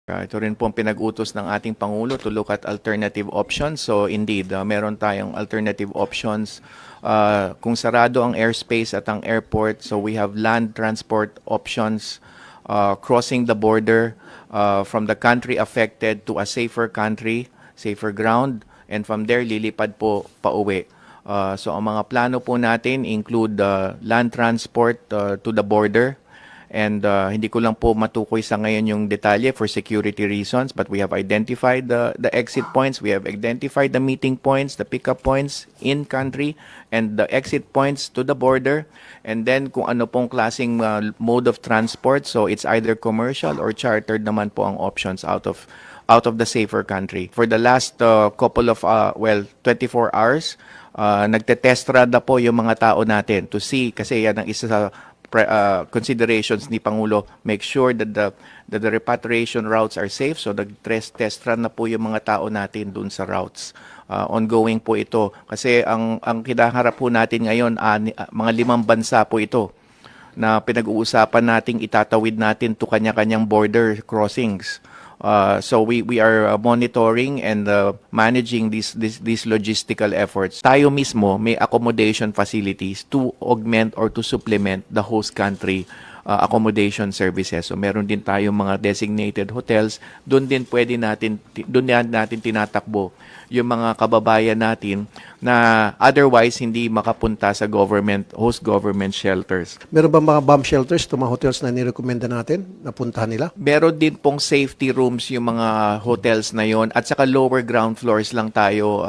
Ito rin po ang pinag-utos ng ating Pangulo to look at alternative options. So indeed, meron tayong alternative options. Kung sarado ang airspace at ang airport, so we have land transport options, crossing the border from the country affected to a safer country, safer ground, and from there lilipad po pauwi. So ang mga plano po natin include land transport to the border. And hindi ko lang po matukoy sa ngayon yung detalye for security reasons, but we have identified the exit points, we have identified the meeting points, the pickup points in country, and the exit points to the border. And then kung ano pong klaseng mode of transport, so it's either commercial or chartered naman po ang options out of the safer country. For the last couple of 24 hours, nagte-test run na po yung mga tao natin to see, kasi yan ang isa sa considerations ni Pangulo, make sure that the repatriation routes are safe. So nag-test run na po yung mga tao natin dun sa routes. Ongoing po ito kasi ang kinaharap po natin ngayon mga 5 bansa po ito na pinag-uusapan nating itatawid natin to kanya-kanyang border crossings. So we are monitoring and managing these logistical efforts. Tayo mismo may accommodation facilities to augment or to supplement the host country accommodation services. So meron din tayong mga designated hotels. Doon natin tinatakbo yung mga kababayan natin na otherwise hindi makapunta sa host government shelters. Meron ba mga bomb shelters, mga hotels na nirekomenda natin na puntahan nila? Meron din pong safety rooms yung mga hotels na yon, at saka lower ground floors lang tayo,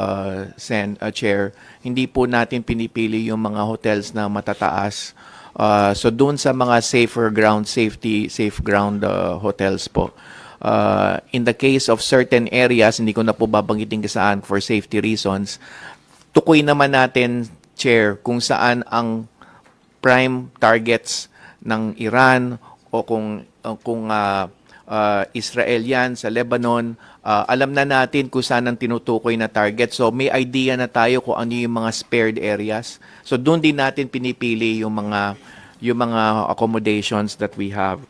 Chair. Hindi po natin pinipili yung mga hotels na matataas. So doon sa mga safe ground hotels po. In the case of certain areas, hindi ko na po babanggitin saan for safety reasons, tukoy naman natin, Chair, kung saan ang prime targets ng Iran o kung Israel yan sa Lebanon, alam na natin kung saan ang tinutukoy na target. So may idea na tayo kung ano yung mga spared areas. So doon din natin pinipili yung mga accommodations that we have.